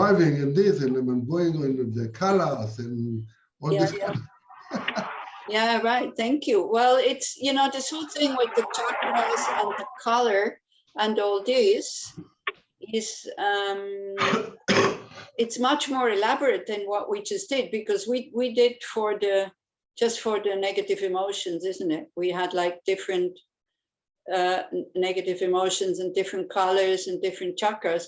driving and this, and I'm going on the colors and all this kind of Yeah, right. Thank you. Well, it's, you know, this whole thing with the chakras and the color and all this is, it's much more elaborate than what we just did, because we did for the, just for the negative emotions, isn't it? We had like different negative emotions and different colors and different chakras.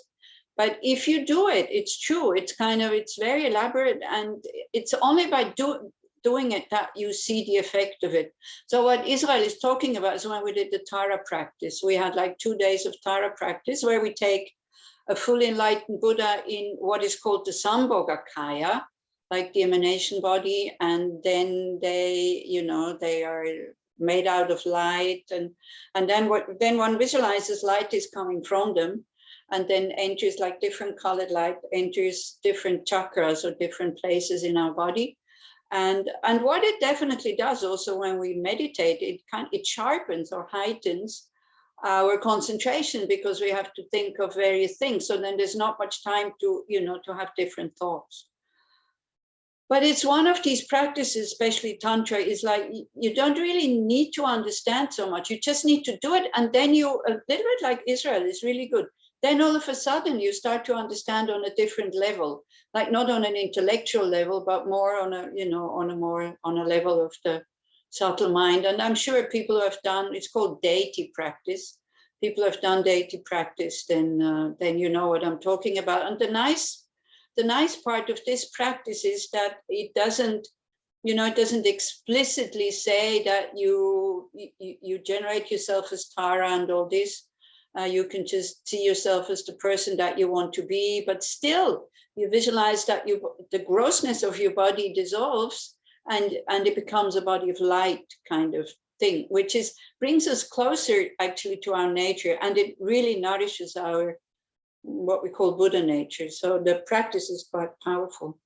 But if you do it, it's true. It's kind of, it's very elaborate, and it's only by doing it that you see the effect of it. So what Israel is talking about is when we did the Tara practice. We had like 2 days of Tara practice where we take a fully enlightened Buddha in what is called the Sambhogakaya, like the emanation body, and then they, you know, they are made out of light, and then then one visualizes light is coming from them, and then enters, like different colored light enters different chakras or different places in our body. And what it definitely does also when we meditate, it sharpens or heightens our concentration, because we have to think of various things. So then there's not much time to, you know, to have different thoughts. But it's one of these practices, especially Tantra, is like, you don't really need to understand so much. You just need to do it. And then you, a little bit like Israel, is really good. Then all of a sudden you start to understand on a different level, like not on an intellectual level, but more on a, you know, on a level of the subtle mind. And I'm sure people who have done, it's called deity practice. People who have done deity practice, then you know what I'm talking about. And the nice part of this practice is that it doesn't, you know, it doesn't explicitly say that you generate yourself as Tara and all this. You can just see yourself as the person that you want to be, but still you visualize that the grossness of your body dissolves, and it becomes a body of light kind of thing, which brings us closer actually to our nature, and it really nourishes our, what we call Buddha nature. So the practice is quite powerful,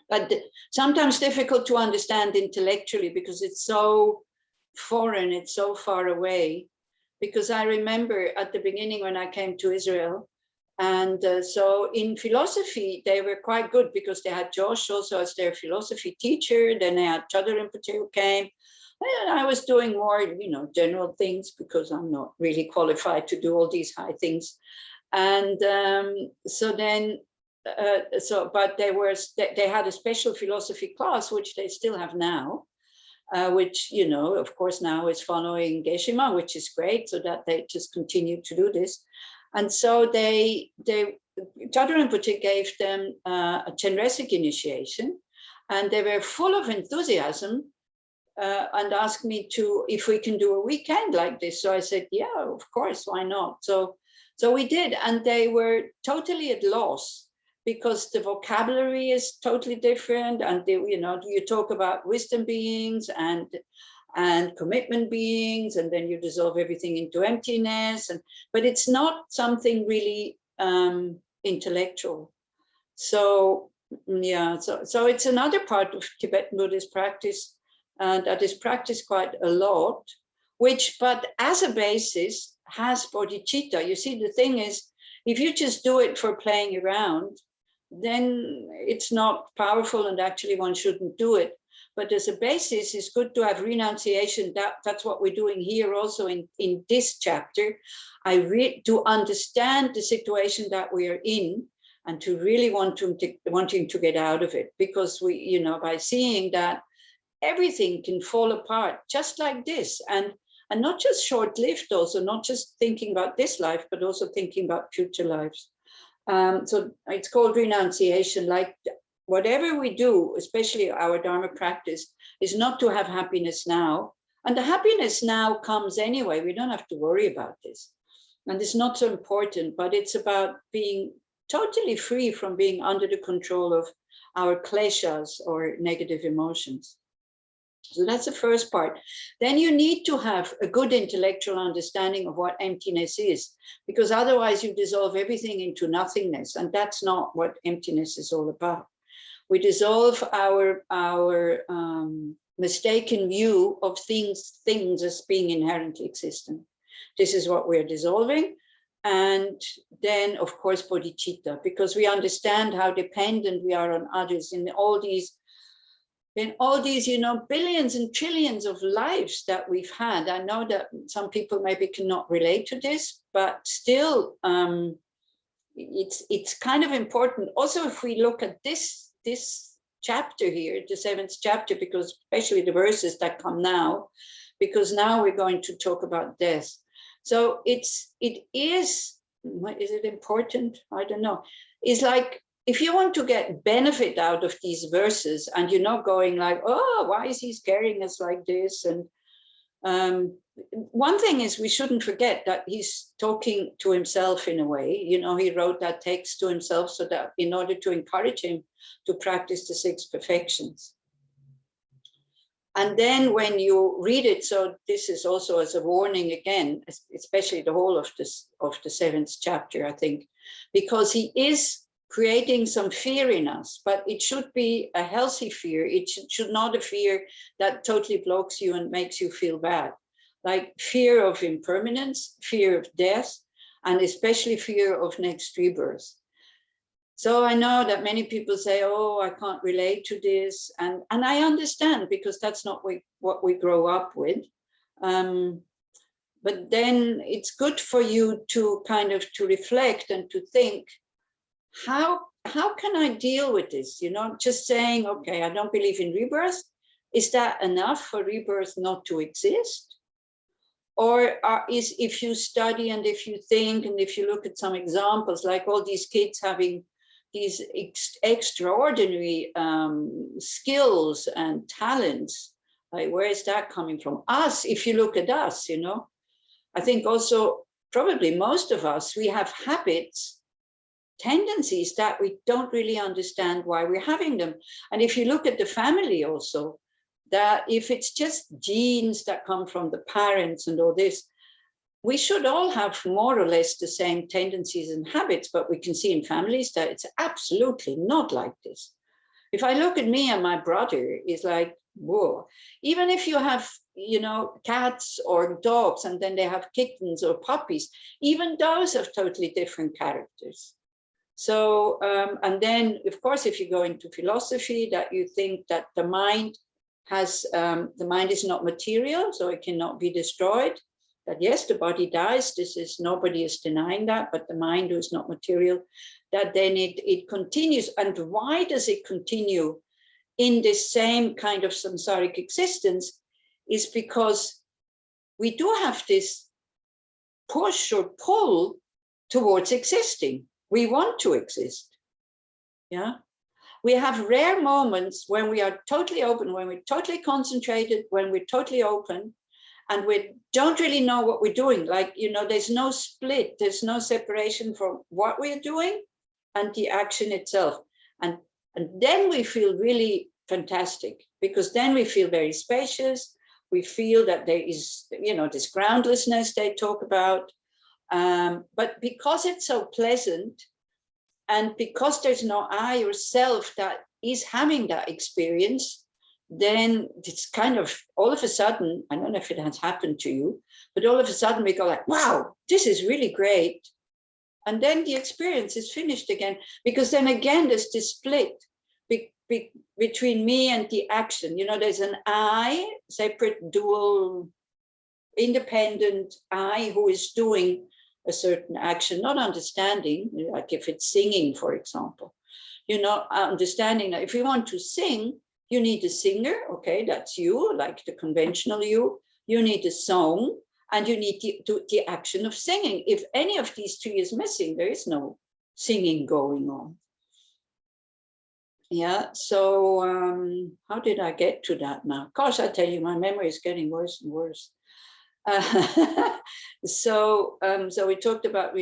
but sometimes difficult to understand intellectually because it's so foreign, it's so far away. Because I remember at the beginning when I came to Israel, and so in philosophy, they were quite good because they had Josh also as their philosophy teacher. Then they had Chadar Rinpoche who came. And I was doing more, you know, general things because I'm not really qualified to do all these high things. And so then, but they had a special philosophy class, which they still have now. Which, you know, of course, now is following Geshe-ma, which is great, so that they just continue to do this. And so Chadar Rinpoche gave them a Chenrezig initiation, and they were full of enthusiasm and asked me if we can do a weekend like this. So I said, yeah, of course, why not? So we did, and they were totally at loss, because the vocabulary is totally different, and you know, you talk about wisdom beings and commitment beings, and then you dissolve everything into emptiness, but it's not something really intellectual. So yeah, so it's another part of Tibetan Buddhist practice that is practiced quite a lot, but as a basis has bodhicitta. You see, the thing is, if you just do it for playing around, then it's not powerful, and actually one shouldn't do it. But as a basis, it's good to have renunciation. That's what we're doing here also in this chapter. To understand the situation that we are in, and to really wanting to get out of it, because we, you know, by seeing that everything can fall apart just like this, and not just short-lived, also not just thinking about this life, but also thinking about future lives. So it's called renunciation. Like whatever we do, especially our Dharma practice, is not to have happiness now. And the happiness now comes anyway. We don't have to worry about this. And it's not so important, but it's about being totally free from being under the control of our kleshas or negative emotions. So that's the first part. Then you need to have a good intellectual understanding of what emptiness is, because otherwise you dissolve everything into nothingness, and that's not what emptiness is all about. We dissolve our mistaken view of things as being inherently existent. This is what we're dissolving. And then, of course, bodhicitta, because we understand how dependent we are on others in all these, billions and trillions of lives that we've had. I know that some people maybe cannot relate to this, but still, it's kind of important. Also, if we look at this chapter here, the 7th chapter, because especially the verses that come now, because now we're going to talk about death. So it is it important? I don't know. It's like, if you want to get benefit out of these verses and you're not going like, oh, why is he scaring us like this? And one thing is, we shouldn't forget that he's talking to himself in a way. He wrote that text to himself so that in order to encourage him to practice the 6 perfections. And then when you read it, so this is also as a warning again, especially the whole of the 7th chapter, I think, because he is creating some fear in us, but it should be a healthy fear. It should not a fear that totally blocks you and makes you feel bad, like fear of impermanence, fear of death, and especially fear of next rebirth. So I know that many people say, oh, I can't relate to this. And I understand, because that's not what we grow up with. But then it's good for you to kind of to reflect and to think, how can I deal with this? Just saying, okay, I don't believe in rebirth. Is that enough for rebirth not to exist? Or is, if you study and if you think and if you look at some examples, like all these kids having these extraordinary skills and talents, like, where is that coming from? Us, if you look at us, I think also probably most of us, we have habits, tendencies that we don't really understand why we're having them. And if you look at the family also, that if it's just genes that come from the parents and all this, we should all have more or less the same tendencies and habits, but we can see in families that it's absolutely not like this. If I look at me and my brother, it's like, whoa. Even if you have, cats or dogs, and then they have kittens or puppies, even those have totally different characters. So, and then, of course, if you go into philosophy, that you think that the mind is not material, so it cannot be destroyed. That yes, the body dies, nobody is denying that, but the mind is not material, that then it continues. And why does it continue in this same kind of samsaric existence? Is because we do have this push or pull towards existing. We want to exist. Yeah. We have rare moments when we are totally open, when we're totally concentrated, when we're totally open, and we don't really know what we're doing. Like, there's no split, there's no separation from what we're doing and the action itself. And then we feel really fantastic, because then we feel very spacious. We feel that there is, this groundlessness they talk about. But because it's so pleasant, and because there's no I or self that is having that experience, then it's kind of all of a sudden, I don't know if it has happened to you, but all of a sudden we go like, wow, this is really great. And then the experience is finished again, because then again, there's this split between me and the action. There's an I, separate, dual, independent I who is doing a certain action, not understanding, like if it's singing, for example, understanding that if you want to sing, you need a singer, okay, that's you, like the conventional you need a song, and you need the action of singing. If any of these 3 is missing, there is no singing going on. Yeah, so how did I get to that now? Gosh, I tell you, my memory is getting worse and worse. So we talked about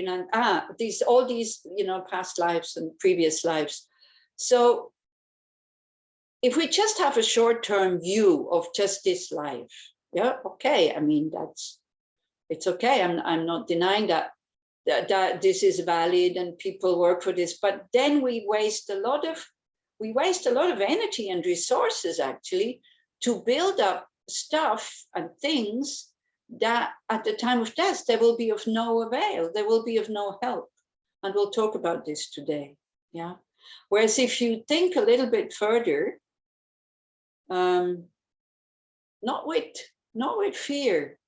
all these past lives and previous lives. So if we just have a short-term view of just this life, yeah, okay, I mean, it's okay. I'm not denying that this is valid and people work for this, but then we waste a lot of energy and resources actually to build up stuff and things that at the time of death, they will be of no avail. They will be of no help. And we'll talk about this today. Yeah. Whereas if you think a little bit further, not with fear.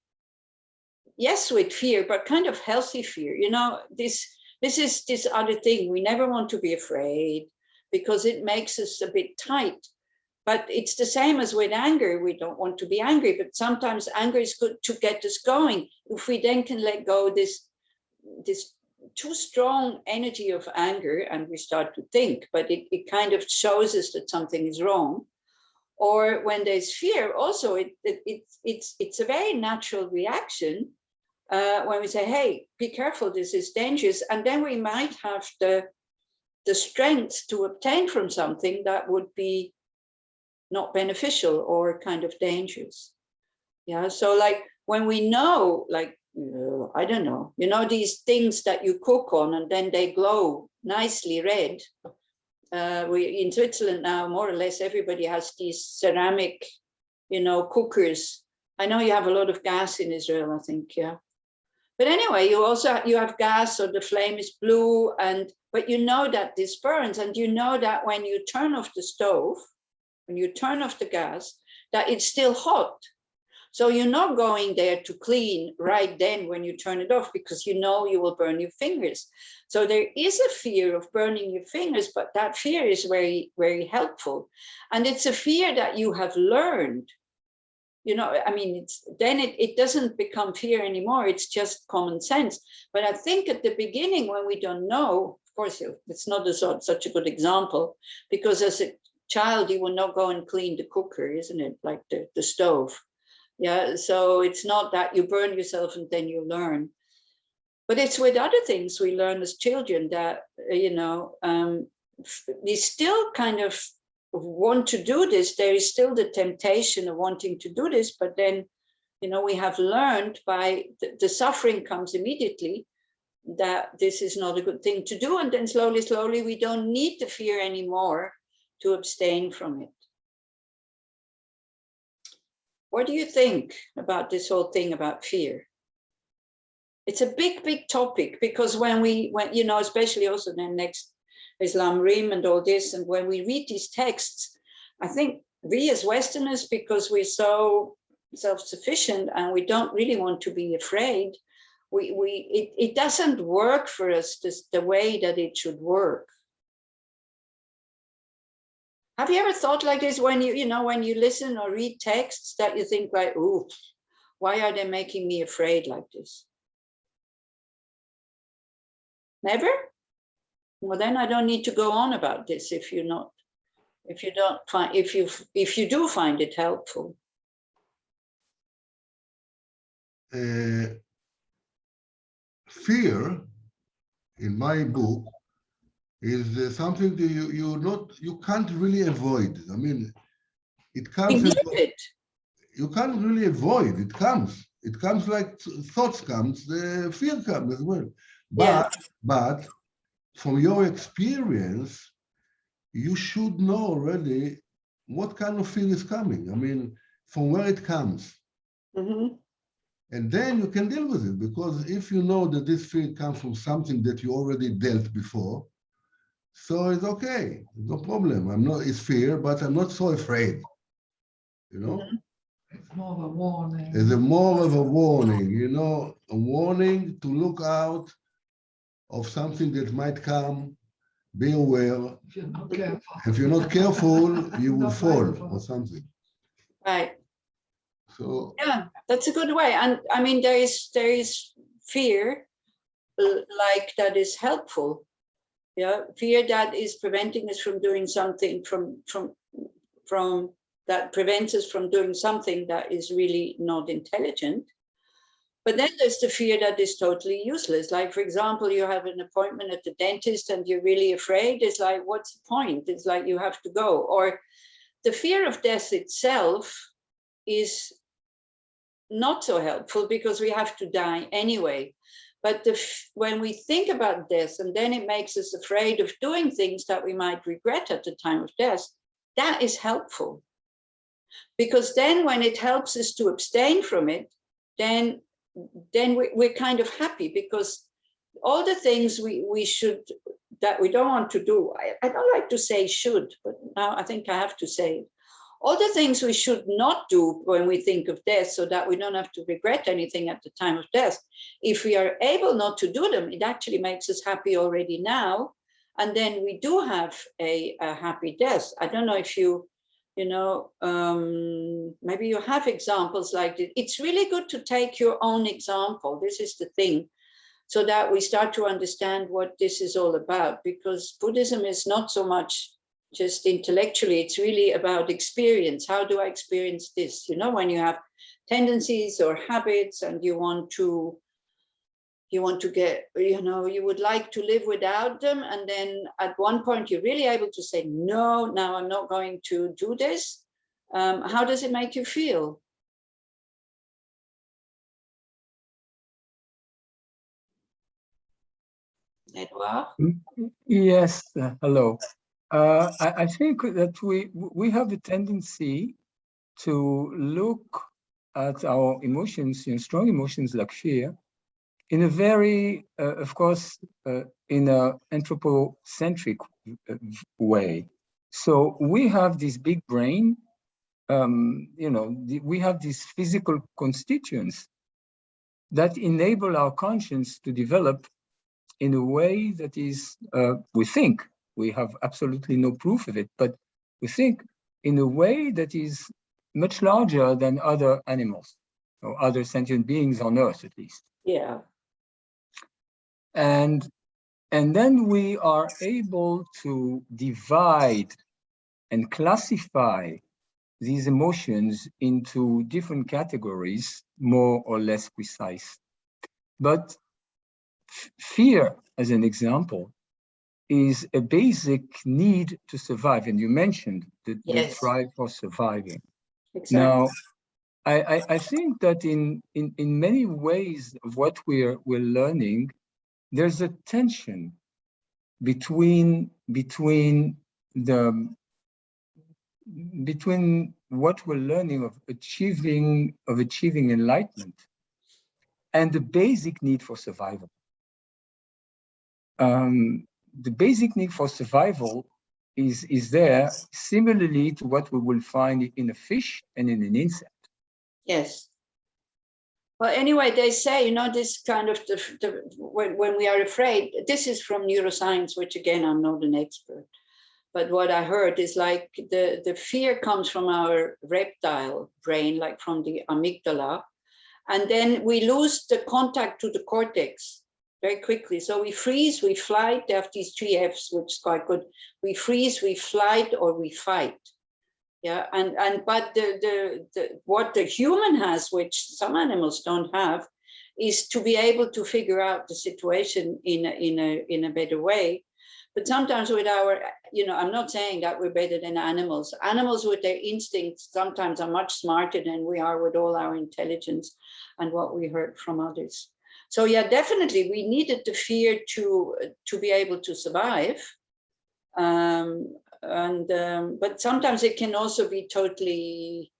Yes, with fear, but kind of healthy fear. You know, this is this other thing. We never want to be afraid because it makes us a bit tight. But it's the same as with anger. We don't want to be angry, but sometimes anger is good to get us going. If we then can let go this too strong energy of anger, and we start to think, but it kind of shows us that something is wrong. Or when there's fear, also it's a very natural reaction when we say, hey, be careful, this is dangerous. And then we might have the strength to obtain from something that would be not beneficial or kind of dangerous. Yeah, so like when we know, like, I don't know, you know, these things that you cook on and then they glow nicely red. We in Switzerland now, more or less everybody has these ceramic, you know, cookers. I know you have a lot of gas in Israel, I think, yeah. But anyway, you have gas, so the flame is blue, but you know that this burns, and you know that when you turn off the stove, when you turn off the gas, that it's still hot. So you're not going there to clean right then when you turn it off, because you know you will burn your fingers. So there is a fear of burning your fingers, but that fear is very, very helpful. And it's a fear that you have learned. You know, I mean, it doesn't become fear anymore. It's just common sense. But I think at the beginning, when we don't know, of course, it's not such a good example, because as a child, you will not go and clean the cooker, isn't it? Like the stove. Yeah, so it's not that you burn yourself and then you learn. But it's with other things we learn as children that, you know, we still kind of want to do this. There is still the temptation of wanting to do this, but then, you know, we have learned by the suffering comes immediately that this is not a good thing to do. And then slowly, we don't need the fear anymore to abstain from it. What do you think about this whole thing about fear? It's a big topic, because when you know, especially also then next Islam Rim and all this, and when we read these texts, I think we as Westerners, because we're so self-sufficient and we don't really want to be afraid, it doesn't work for us the way that it should work. Have you ever thought like this when when you listen or read texts that you think like, oh, why are they making me afraid like this? Never? Well, then I don't need to go on about this if you do find it helpful. Fear, in my book, is something that you can't really avoid. I mean, it comes. You can't really avoid. It comes. It comes like thoughts comes. The fear comes as well. But from your experience, you should know already what kind of fear is coming. I mean, from where it comes. Mm-hmm. And then you can deal with it, because if you know that this fear comes from something that you already dealt before, so it's okay, no problem. It's fear, but I'm not so afraid, you know? Mm-hmm. It's more of a warning. It's more of a warning, you know, a warning to look out of something that might come. Be aware. If you're not careful. If you're not careful, you will fall or something. Right. So yeah, that's a good way. And I mean, there is fear like that is helpful. Yeah, fear that is preventing us from doing something from that prevents us from doing something that is really not intelligent. But then there's the fear that is totally useless. Like, for example, you have an appointment at the dentist and you're really afraid. It's like, what's the point? It's like you have to go. Or the fear of death itself is not so helpful, because we have to die anyway. But when we think about death, and then it makes us afraid of doing things that we might regret at the time of death, that is helpful. Because then when it helps us to abstain from it, then we're kind of happy, because all the things we should, that we don't want to do, I don't like to say should, but now I think I have to say it. All the things we should not do when we think of death, so that we don't have to regret anything at the time of death. If we are able not to do them, it actually makes us happy already now. And then we do have a happy death. I don't know if you know, maybe you have examples like this. It's really good to take your own example. This is the thing, so that we start to understand what this is all about, because Buddhism is not so much just intellectually, it's really about experience. How do I experience this? You know, when you have tendencies or habits and you want to get, you know, you would like to live without them, and then at one point you're really able to say, no, now I'm not going to do this. How does it make you feel? Edouard? Yes, hello. I think that we have a tendency to look at our emotions, strong emotions like fear, in a very, of course, in an anthropocentric way. So we have this big brain, we have these physical constituents that enable our conscience to develop in a way that is, we think, we have absolutely no proof of it, but we think in a way that is much larger than other animals or other sentient beings on Earth, at least. Yeah. And then we are able to divide and classify these emotions into different categories, more or less precise. But fear, as an example, is a basic need to survive. And you mentioned the drive for surviving. Exactly. Now, I think that in many ways of what we're learning, there's a tension between what we're learning of achieving enlightenment and the basic need for survival. The basic need for survival is there similarly to what we will find in a fish and in an insect. Yes. Well, anyway, they say, you know, this kind of, when we are afraid, this is from neuroscience, which again, I'm not an expert, but what I heard is like the fear comes from our reptile brain, like from the amygdala, and then we lose the contact to the cortex very quickly. So we freeze, we flight, they have these 3 Fs, which is quite good. We freeze, we flight, or we fight. Yeah, but what the human has, which some animals don't have, is to be able to figure out the situation in a better way. But sometimes with our, you know, I'm not saying that we're better than animals. Animals with their instincts sometimes are much smarter than we are with all our intelligence and what we heard from others. So yeah, definitely we needed the fear to be able to survive. But sometimes it can also be totally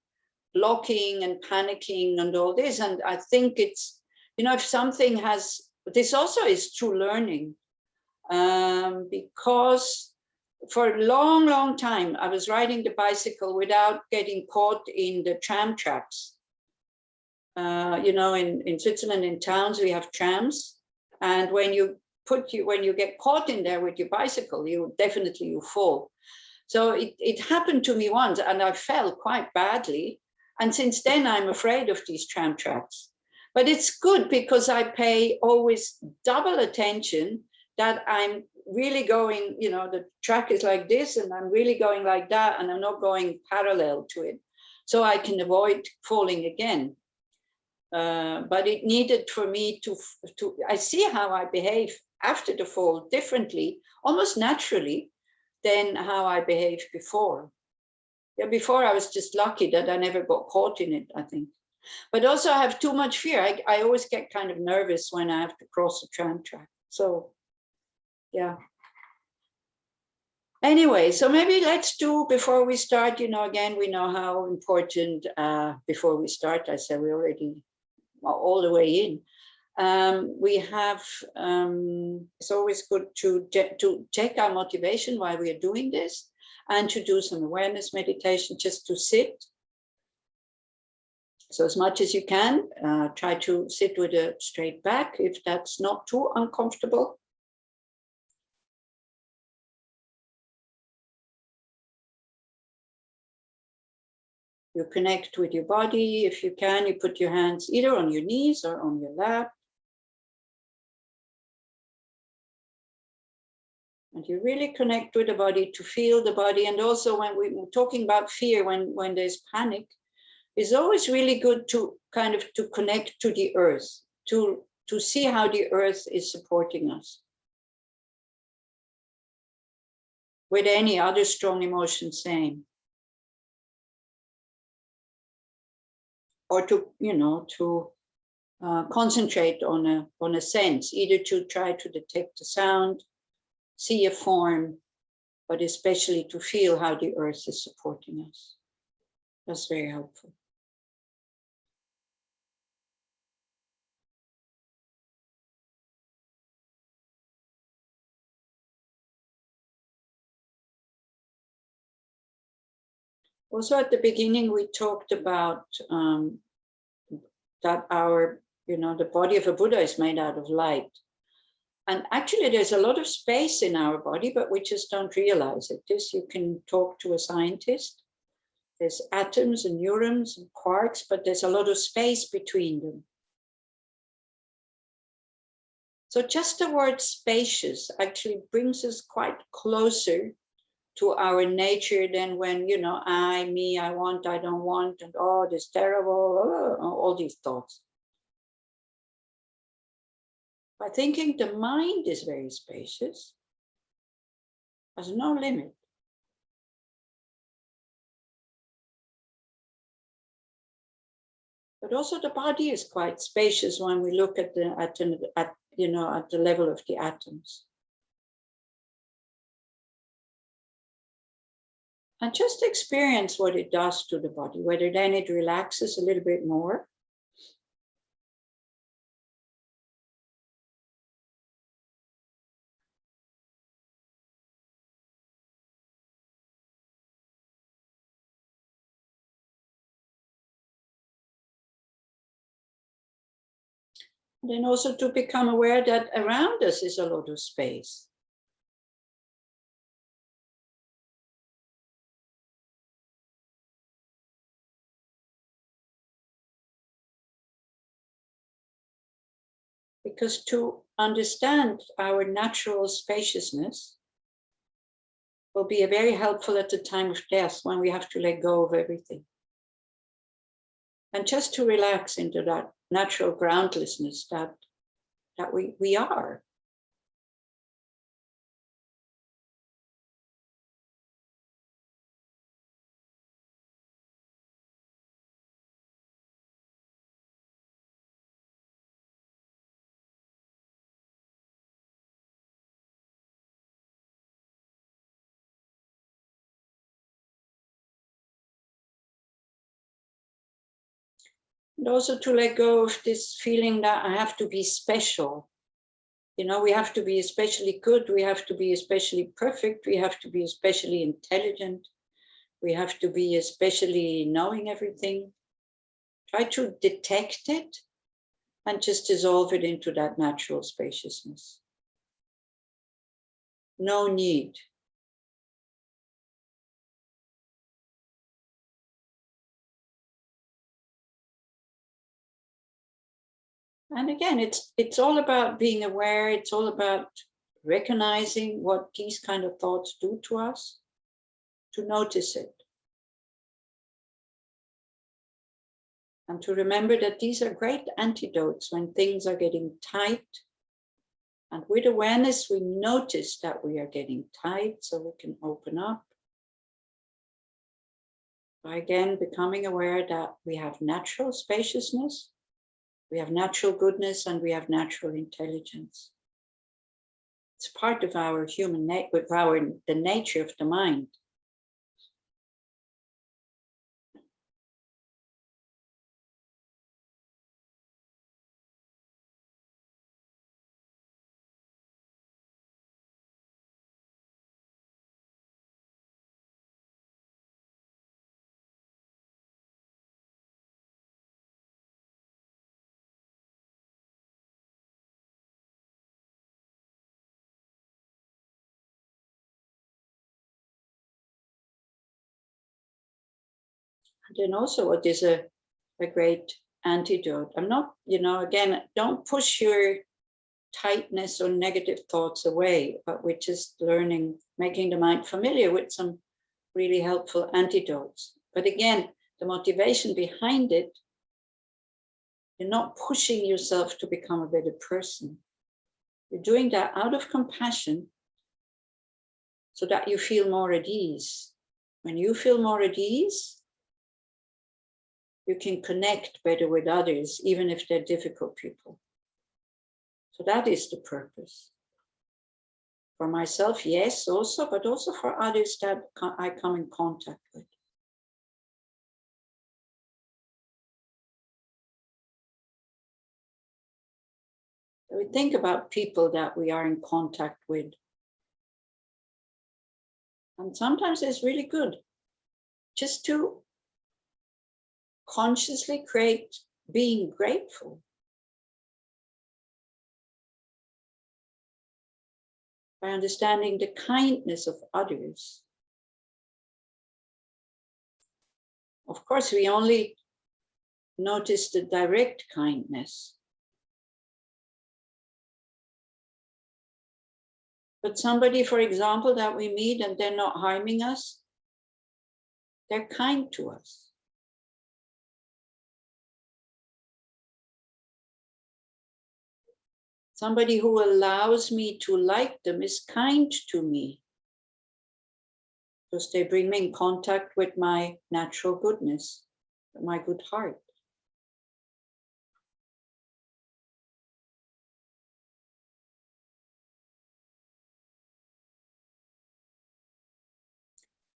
blocking and panicking and all this. And I think it's, you know, if something has, this also is true learning, because for a long, long time, I was riding the bicycle without getting caught in the tram tracks. You know, in Switzerland, in towns, we have trams. And when you get caught in there with your bicycle, you fall. So it happened to me once and I fell quite badly. And since then I'm afraid of these tram tracks. But it's good because I pay always double attention that I'm really going, you know, the track is like this and I'm really going like that and I'm not going parallel to it. So I can avoid falling again. But it needed for me to I see how I behave after the fall differently, almost naturally, than how I behaved before. Yeah, before I was just lucky that I never got caught in it, I think. But also I have too much fear. I always get kind of nervous when I have to cross a tram track. So, yeah. Anyway, so maybe let's do, before we start, you know, again, we know how important, before we start, I said we already all the way in. We have, it's always good to check our motivation why we are doing this, and to do some awareness meditation, just to sit. So as much as you can, try to sit with a straight back if that's not too uncomfortable. You connect with your body. If you can, you put your hands either on your knees or on your lap. And you really connect with the body, to feel the body. And also when we're talking about fear, when there's panic, it's always really good to kind of to connect to the earth, to see how the earth is supporting us. With any other strong emotion, same. Or to, you know, to concentrate on a sense, either to try to detect the sound, see a form, but especially to feel how the earth is supporting us. That's very helpful. Also at the beginning, we talked about that our, you know, the body of a Buddha is made out of light. And actually there's a lot of space in our body, but we just don't realize it. This, you can talk to a scientist. There's atoms and neurons and quarks, but there's a lot of space between them. So just the word spacious actually brings us quite closer to our nature than when, you know, I, me, I want, I don't want, and oh, this terrible, all these thoughts. By thinking the mind is very spacious, has no limit. But also the body is quite spacious when we look at the level of the atoms. And just experience what it does to the body, whether then it relaxes a little bit more. Then also to become aware that around us is a lot of space. Because to understand our natural spaciousness will be very helpful at the time of death, when we have to let go of everything. And just to relax into that natural groundlessness that we are. And also to let go of this feeling that I have to be special. You know, we have to be especially good, we have to be especially perfect, we have to be especially intelligent, we have to be especially knowing everything. Try to detect it and just dissolve it into that natural spaciousness. No need. And again, it's all about being aware. It's all about recognizing what these kind of thoughts do to us, to notice it. And to remember that these are great antidotes when things are getting tight. And with awareness, we notice that we are getting tight, so we can open up. By again, becoming aware that we have natural spaciousness, we have natural goodness, and we have natural intelligence. It's part of our human nature, the nature of the mind. And then also what is a great antidote. I'm not, again, don't push your tightness or negative thoughts away, but we're just learning, making the mind familiar with some really helpful antidotes. But again, the motivation behind it, you're not pushing yourself to become a better person. You're doing that out of compassion so that you feel more at ease. When you feel more at ease, you can connect better with others, even if they're difficult people. So that is the purpose. For myself, yes, also, but also for others that I come in contact with. So we think about people that we are in contact with. And sometimes it's really good just to consciously create being grateful. By understanding the kindness of others. Of course, we only notice the direct kindness. But somebody, for example, that we meet and they're not harming us, they're kind to us. Somebody who allows me to like them is kind to me, because they bring me in contact with my natural goodness, my good heart.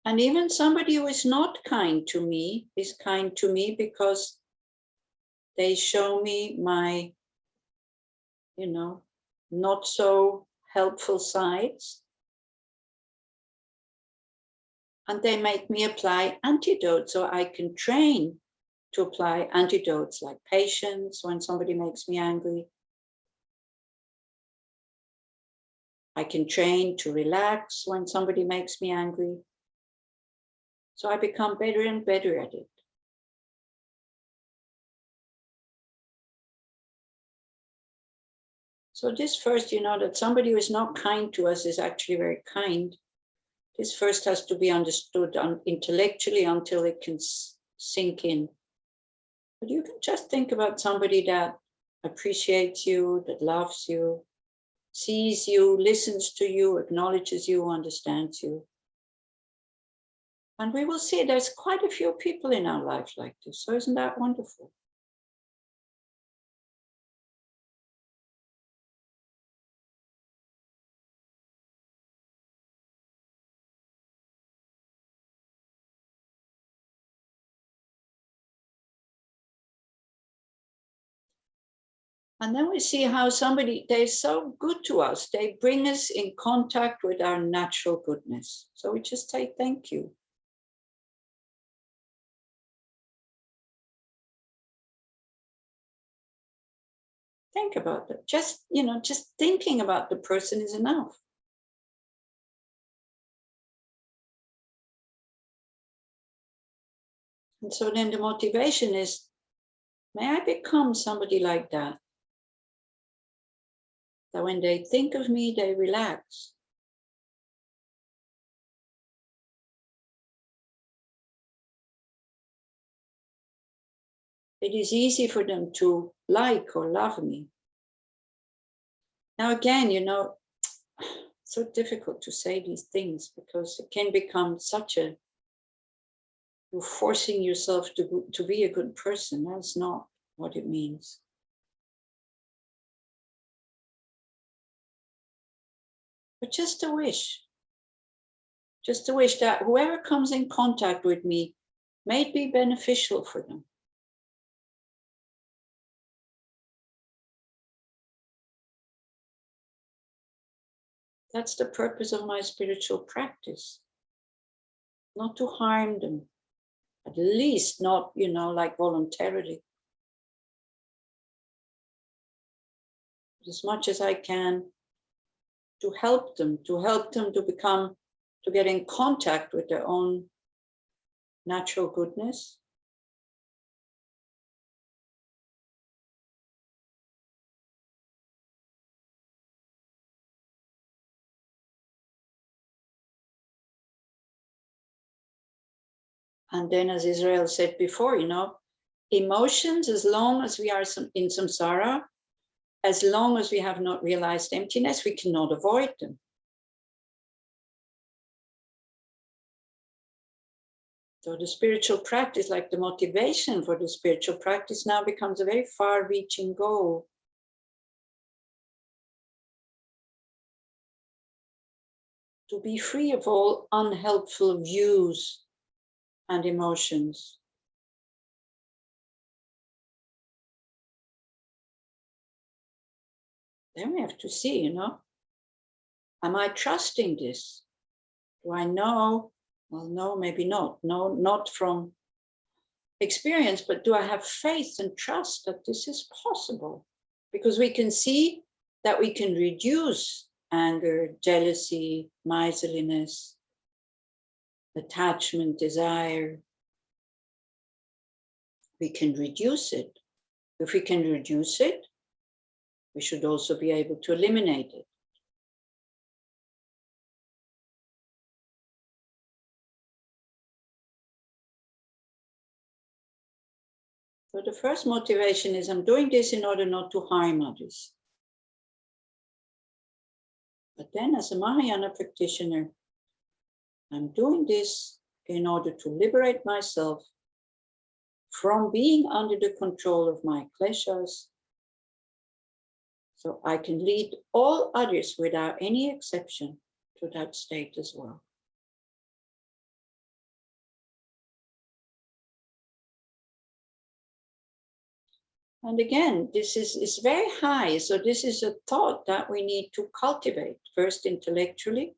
And even somebody who is not kind to me is kind to me because they show me my, not so helpful sides. And they make me apply antidotes, so I can train to apply antidotes like patience when somebody makes me angry. I can train to relax when somebody makes me angry. So I become better and better at it. So this first, that somebody who is not kind to us is actually very kind. This first has to be understood intellectually until it can sink in. But you can just think about somebody that appreciates you, that loves you, sees you, listens to you, acknowledges you, understands you. And we will see there's quite a few people in our life like this. So isn't that wonderful? And then we see how they're so good to us. They bring us in contact with our natural goodness. So we just say thank you. Think about that. Just thinking about the person is enough. And so then the motivation is, may I become somebody like that? That when they think of me, they relax. It is easy for them to like or love me. Now again, so difficult to say these things because it can become you're forcing yourself to be a good person. That's not what it means. But just a wish that whoever comes in contact with me may it be beneficial for them. That's the purpose of my spiritual practice. Not to harm them, at least not, like voluntarily. As much as I can to help them to get in contact with their own natural goodness And then, as Israel said before, you know, emotions, as long as we are in samsara, as long as we have not realized emptiness, we cannot avoid them. So the spiritual practice, like the motivation for the spiritual practice, now becomes a very far-reaching goal. To be free of all unhelpful views and emotions. Then we have to see, you know, am I trusting this? Do I know? Well, no, maybe not. No, not from experience, but do I have faith and trust that this is possible? Because we can see that we can reduce anger, jealousy, miserliness, attachment, desire. We can reduce it. If we can reduce it, we should also be able to eliminate it. So the first motivation is, I'm doing this in order not to harm others. But then as a Mahayana practitioner, I'm doing this in order to liberate myself from being under the control of my kleshas, so I can lead all others without any exception to that state as well. And again, this is very high. So this is a thought that we need to cultivate, first intellectually.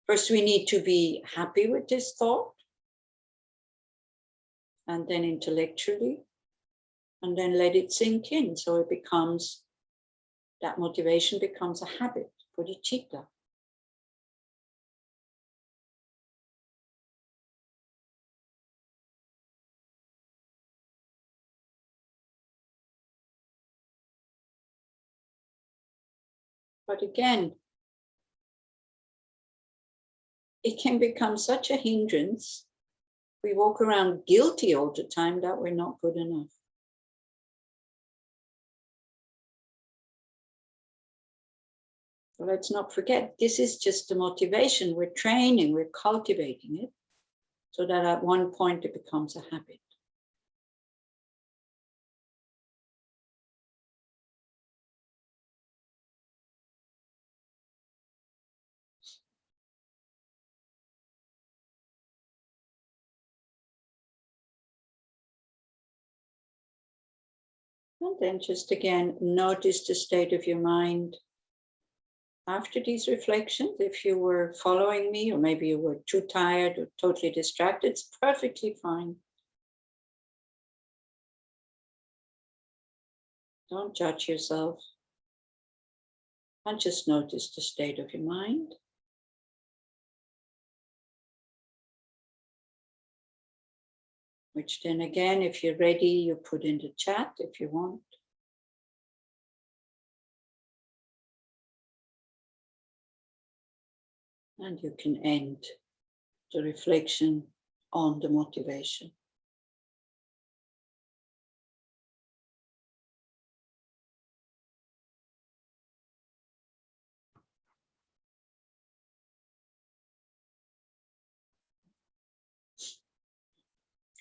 First, we need to be happy with this thought, and then intellectually, and then let it sink in. So it becomes, that motivation becomes a habit, bodhicitta. But again, it can become such a hindrance. We walk around guilty all the time that we're not good enough. So let's not forget, this is just the motivation. We're training, we're cultivating it, so that at one point it becomes a habit. And then just again, notice the state of your mind. After these reflections, if you were following me, or maybe you were too tired or totally distracted, it's perfectly fine. Don't judge yourself. And just notice the state of your mind. Which then again, if you're ready, you put in the chat if you want. And you can end the reflection on the motivation.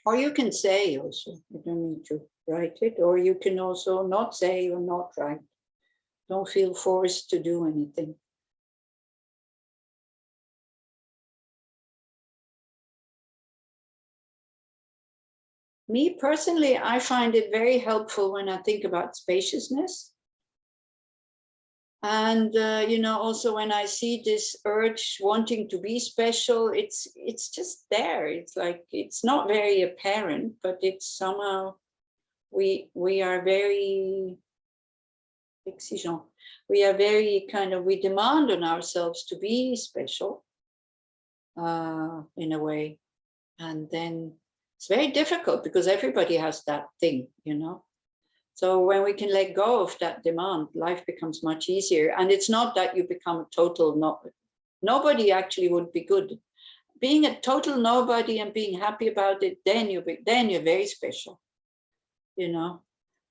Or you can say also, you don't need to write it, or you can also not say or not write. Don't feel forced to do anything. Me personally, I find it very helpful when I think about spaciousness. And, you know, also when I see this urge wanting to be special, it's just there. It's like, it's not very apparent, but it's somehow, we are very exigeant. We are very kind of, we demand on ourselves to be special in a way. And then it's very difficult because everybody has that thing, you know. So when we can let go of that demand, life becomes much easier. And it's not that you become a total, nobody actually would be good. being a total nobody and being happy about it, then you're very special, you know,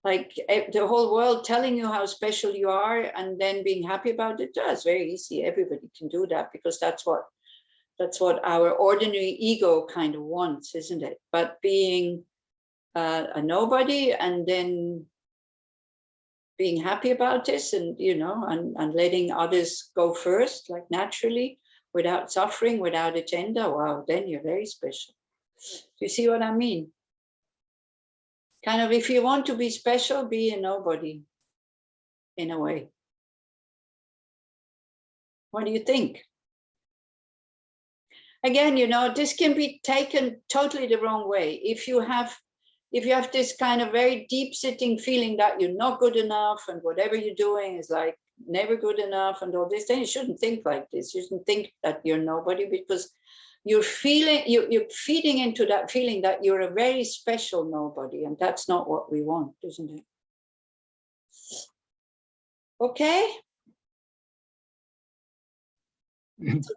like the whole world telling you how special you are and then being happy about it. That's very easy. Everybody can do that because that's what our ordinary ego kind of wants, isn't it? But being a nobody and then being happy about this and, you know, and letting others go first, like naturally, without suffering, without agenda, wow, then you're very special. Do you see what I mean? Kind of, if you want to be special, be a nobody, in a way. What do you think? Again, you know, this can be taken totally the wrong way. If you have this kind of very deep sitting feeling that you're not good enough and whatever you're doing is like never good enough and all this, then you shouldn't think like this. You shouldn't think that you're nobody, because you're feeding into that feeling that you're a very special nobody, and that's not what we want, isn't it? Okay. So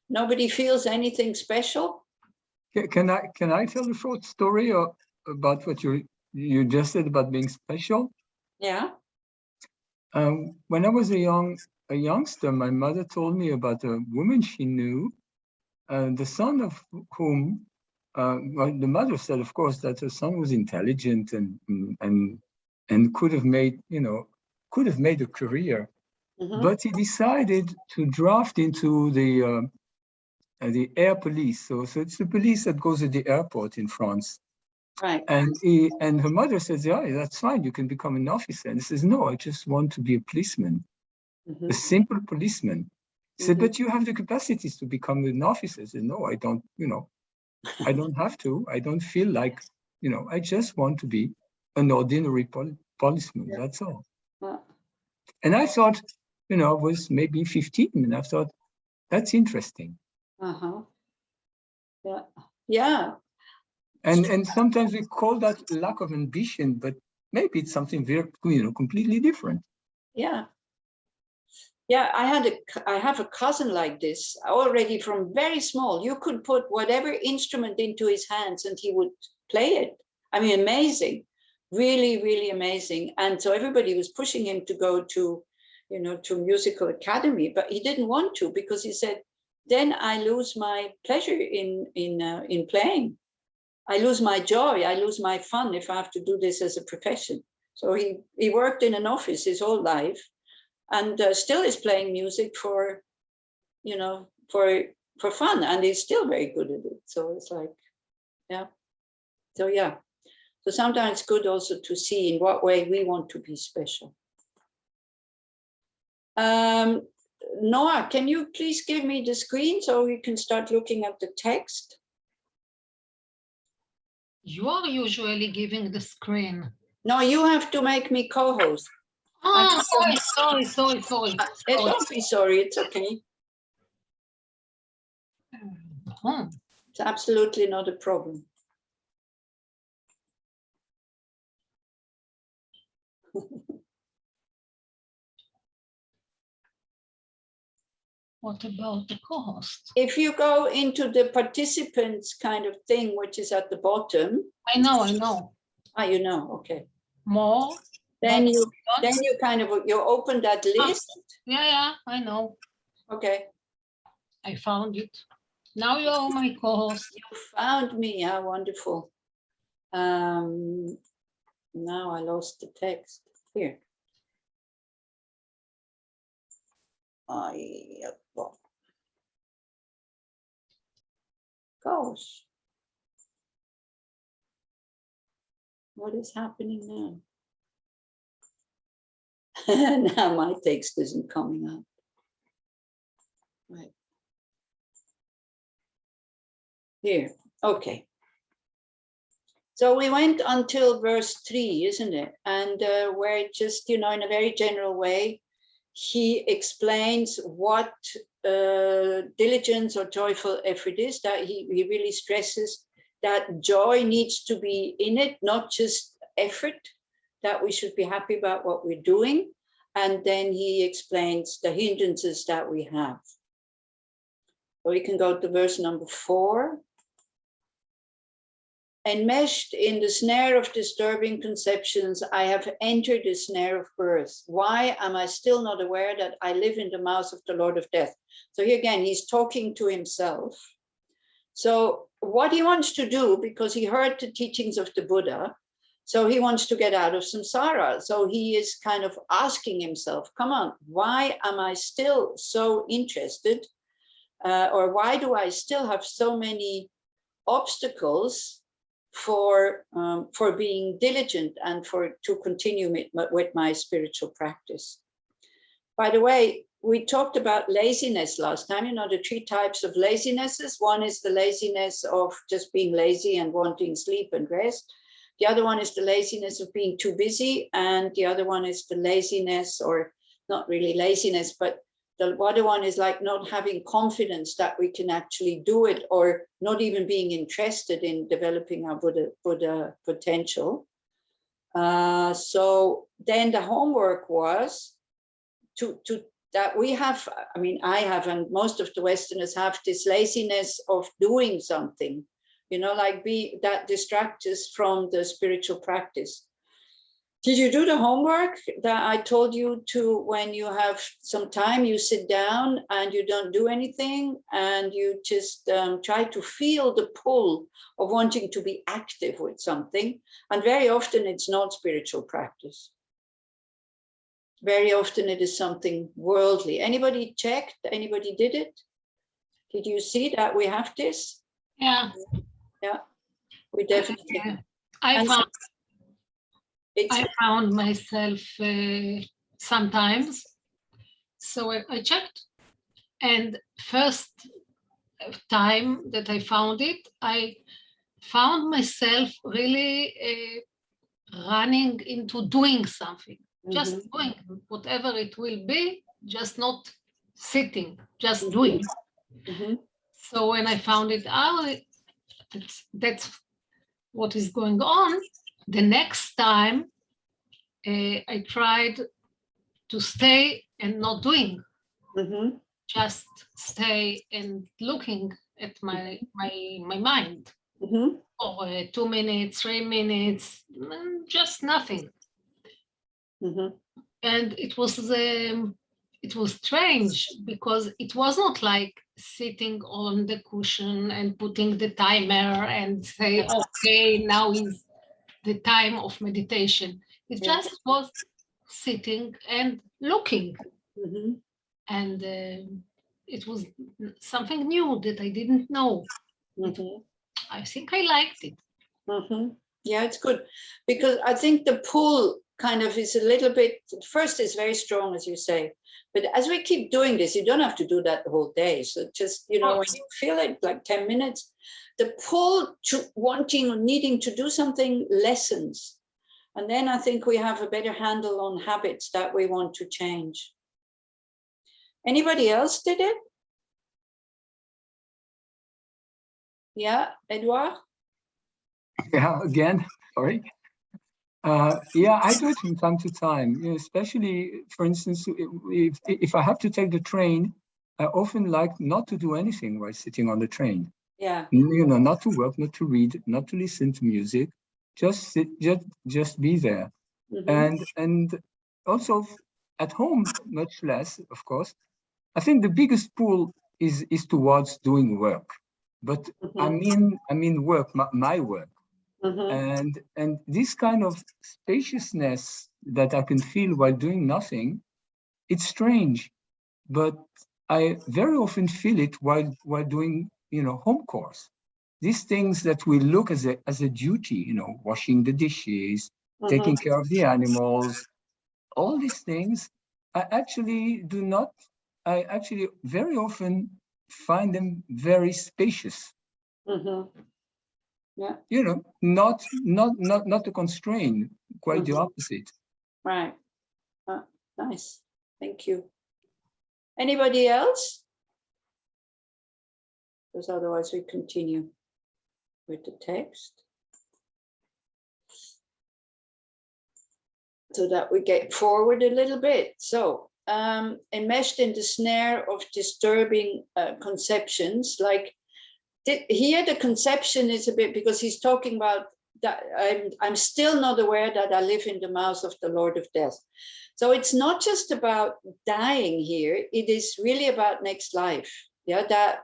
nobody feels anything special. Can I tell a short story about what you just said about being special? Yeah. When I was a youngster, my mother told me about a woman she knew, the son of whom, well, the mother said, of course, that her son was intelligent and could have made a career, but he decided to draft into the air police. So it's the police that goes at the airport in France. Right. And her mother says, yeah, that's fine, you can become an officer. And he says, no, I just want to be a policeman, a simple policeman. He said, but you have the capacities to become an officer. I said, no, I don't, I don't have to. I don't feel like, I just want to be an ordinary policeman. Yeah. That's all. Yeah. And I thought, I was maybe 15, and I thought, that's interesting. Yeah. Yeah. And sometimes we call that lack of ambition, but maybe it's something very, completely different. Yeah. Yeah, I have a cousin like this already from very small. You could put whatever instrument into his hands and he would play it. I mean, amazing, really, really amazing. And so everybody was pushing him to go to, to musical academy, but he didn't want to, because he said, then I lose my pleasure in playing. I lose my joy. I lose my fun if I have to do this as a profession. So he worked in an office his whole life, and still is playing music for fun, and he's still very good at it. So it's like, yeah. So yeah. So sometimes it's good also to see in what way we want to be special. Noah, can you please give me the screen so we can start looking at the text? You are usually giving the screen. No, you have to make me co-host. Oh, sorry. Don't be sorry, it's okay. It's absolutely not a problem. What about the co-host? If you go into the participants kind of thing, which is at the bottom. I know. Ah, you know, okay. More. Then you kind of, you open that list. Yeah, I know. Okay. I found it. Now you are my co-host. You found me, yeah, wonderful. Now I lost the text here. Gosh. What is happening now? Now my text isn't coming up. Right. Here, okay. So we went until verse 3, isn't it? And where it just, in a very general way, he explains what diligence or joyful effort is, that he really stresses that joy needs to be in it, not just effort, that we should be happy about what we're doing. And then he explains the hindrances that we have. we can go to verse number 4. Enmeshed in the snare of disturbing conceptions, I have entered the snare of birth. Why am I still not aware that I live in the mouth of the Lord of Death? So here again, he's talking to himself. So what he wants to do, because he heard the teachings of the Buddha, so he wants to get out of samsara. So he is kind of asking himself, come on, why am I still so interested? Or why do I still have so many obstacles for being diligent and to continue with my spiritual practice? By the way, we talked about laziness last time. You know, the 3 types of lazinesses. One is the laziness of just being lazy and wanting sleep and rest. The other one is the laziness of being too busy. And the other one is the laziness, or not really laziness, but the other one is like not having confidence that we can actually do it, or not even being interested in developing our Buddha potential. So then the homework was to that we have, I mean, I have, and most of the Westerners have, this laziness of doing something, you know, like that distracts us from the spiritual practice. Did you do the homework that I told you to? When you have some time, you sit down and you don't do anything, and you just try to feel the pull of wanting to be active with something. And very often it's not spiritual practice. Very often it is something worldly. Anybody checked? Anybody did it? Did you see that we have this? Yeah. Yeah, we definitely. I found myself sometimes. So I checked, and first time that I found it, I found myself really running into doing something. Just doing whatever it will be, just not sitting, just doing. So when I found it out, that's what is going on. The next time, I tried to stay and not doing, just stay and looking at my mind. Or 2 minutes, 3 minutes, just nothing. And it was strange, because it was not like sitting on the cushion and putting the timer and say, okay, now is the time of meditation. It just was sitting and looking. And it was something new that I didn't know. I think I liked it. Yeah, it's good, because I think the pull kind of is a little bit, first is very strong, as you say, but as we keep doing this, you don't have to do that the whole day. So just, you know, when you feel it, like 10 minutes, the pull to wanting or needing to do something lessens. And then I think we have a better handle on habits that we want to change. Anybody else did it? Yeah, Edouard? Yeah, again, sorry. Yeah, I do it from time to time, you know, especially, for instance, if I have to take the train, I often like not to do anything while sitting on the train. Yeah. You know, not to work, not to read, not to listen to music, just sit, just be there. And also at home, much less, of course. I think the biggest pull is towards doing work, but I mean work, my work. And this kind of spaciousness that I can feel while doing nothing, it's strange, but I very often feel it while doing, you know, home chores. These things that we look as a duty, you know, washing the dishes, taking care of the animals, all these things, I actually very often find them very spacious. Yeah. You know, not to constrain, quite the opposite. Right. Nice. Thank you. Anybody else? Because otherwise we continue with the text, so that we get forward a little bit. So enmeshed in the snare of disturbing conceptions. Like here, the conception is a bit, because he's talking about that I'm still not aware that I live in the mouth of the Lord of Death. So it's not just about dying here, it is really about next life. Yeah, that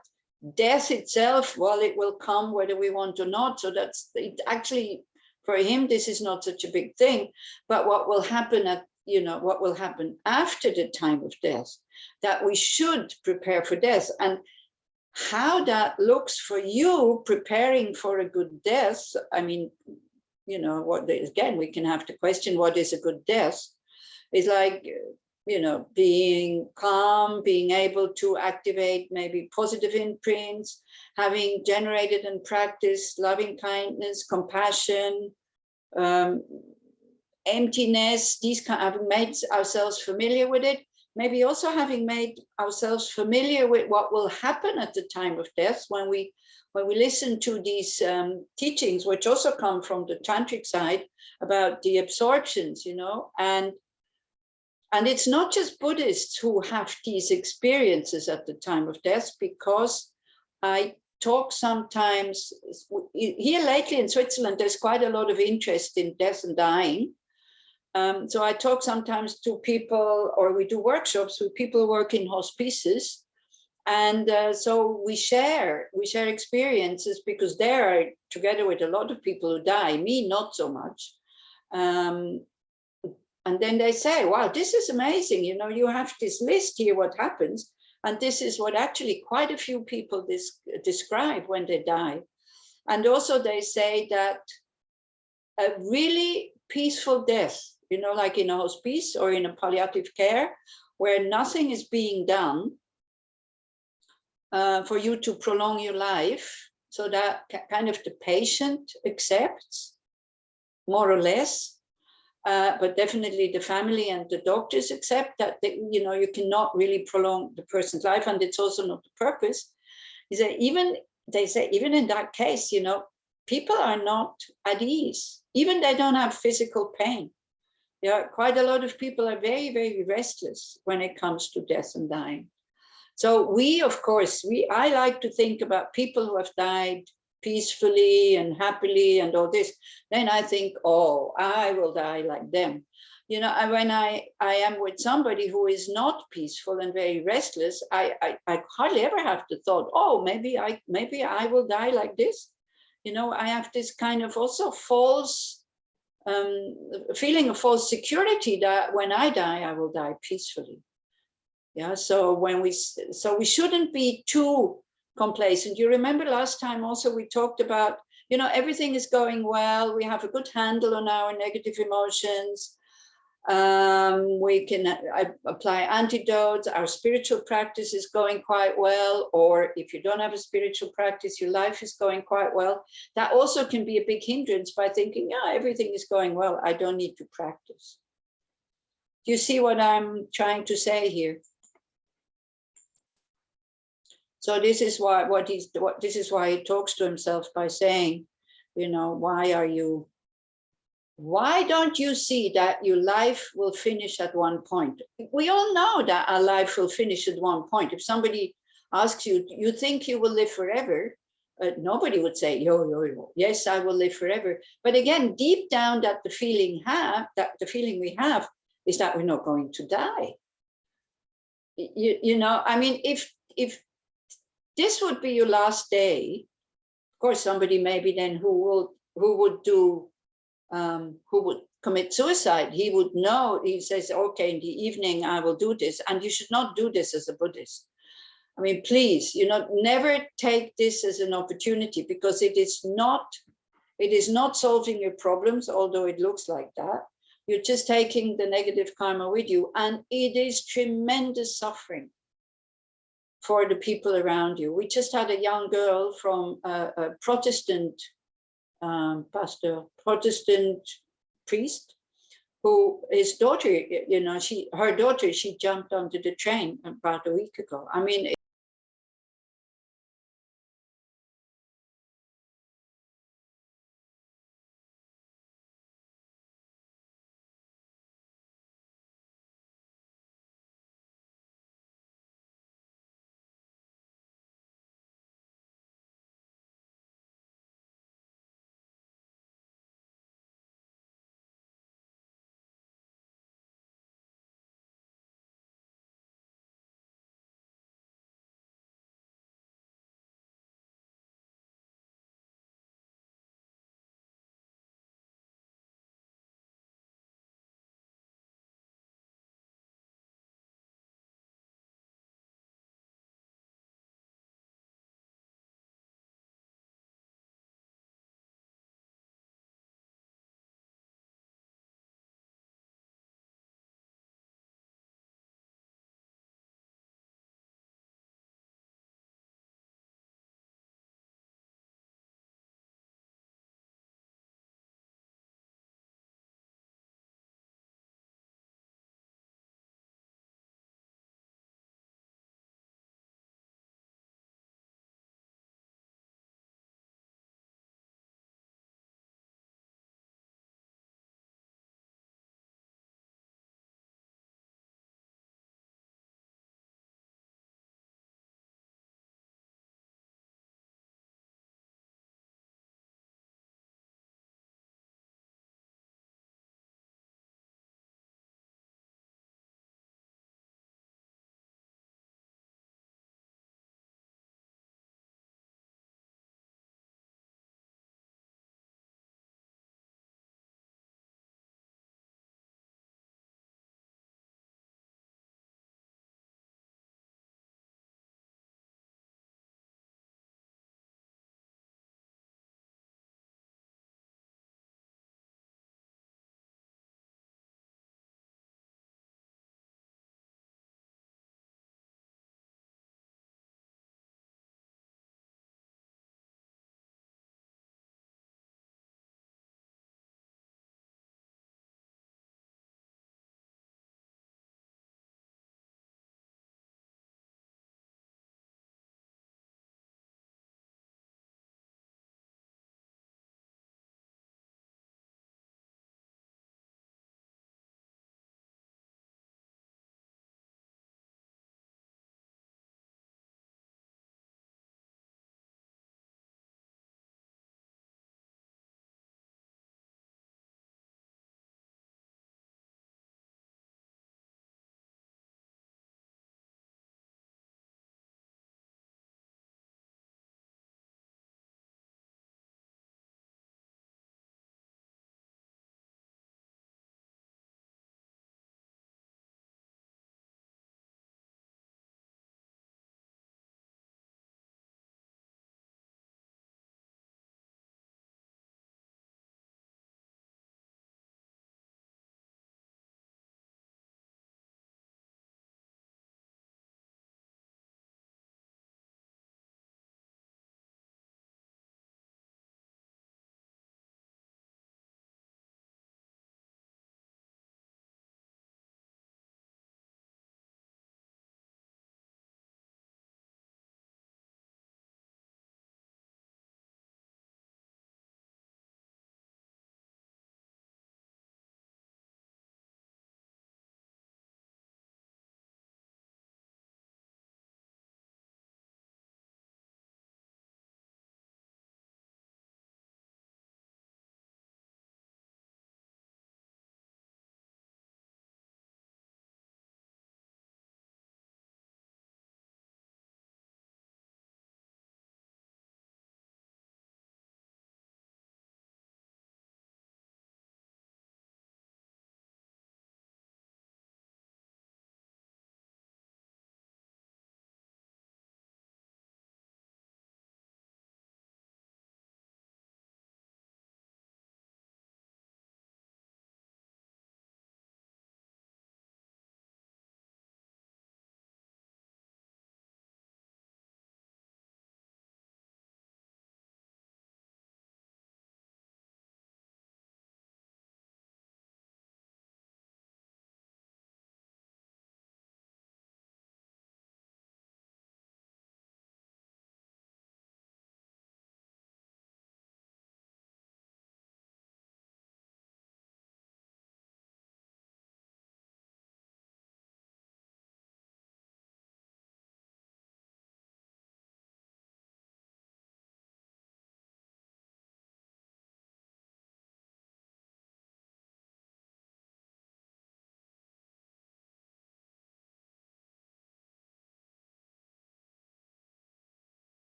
death itself, well, it will come whether we want or not. So that's it. Actually, for him, this is not such a big thing. But what will happen what will happen after the time of death, that we should prepare for death. And how that looks for you preparing for a good death, I mean, again, we can have to question what is a good death. It's like, being calm, being able to activate maybe positive imprints, having generated and practiced loving kindness, compassion, emptiness, having made ourselves familiar with it. Maybe also having made ourselves familiar with what will happen at the time of death when we listen to these teachings, which also come from the tantric side about the absorptions, and it's not just Buddhists who have these experiences at the time of death, because I talk sometimes here lately in Switzerland, there's quite a lot of interest in death and dying. So I talk sometimes to people, or we do workshops with people who work in hospices. And so we share experiences, because they are together with a lot of people who die, me not so much. And then they say, wow, this is amazing. You have this list here, what happens. And this is what actually quite a few people describe when they die. And also they say that a really peaceful death, like in a hospice or in a palliative care, where nothing is being done for you to prolong your life, so that kind of the patient accepts, more or less, but definitely the family and the doctors accept that you cannot really prolong the person's life, and it's also not the purpose. They say even in that case, people are not at ease, even they don't have physical pain. Yeah, quite a lot of people are very, very restless when it comes to death and dying. So I like to think about people who have died peacefully and happily and all this. Then I think, oh, I will die like them. When I am with somebody who is not peaceful and very restless, I hardly ever have the thought, oh, maybe I will die like this. I have this kind of also false feeling of false security that when I die, I will die peacefully. Yeah, so we shouldn't be too complacent. You remember last time also we talked about, everything is going well. We have a good handle on our negative emotions. We can apply antidotes. Our spiritual practice is going quite well. Or if you don't have a spiritual practice, your life is going quite well. That also can be a big hindrance by thinking, yeah, everything is going well, I don't need to practice. Do you see what I'm trying to say here? So this is why he talks to himself by saying, why don't you see that your life will finish at one point? We all know that our life will finish at one point. If somebody asks you, you think you will live forever? Nobody would say, yo, yes, I will live forever. But again, deep down, the feeling we have is that we're not going to die. I mean, if this would be your last day, of course, somebody maybe then who would commit suicide, he would know, he says, okay, in the evening I will do this. And you should not do this as a Buddhist. I mean, please, never take this as an opportunity, because it is not solving your problems, although it looks like that. You're just taking the negative karma with you, and it is tremendous suffering for the people around you. We just had a young girl from a Protestant Protestant priest, who his daughter, she jumped onto the train about a week ago. I mean,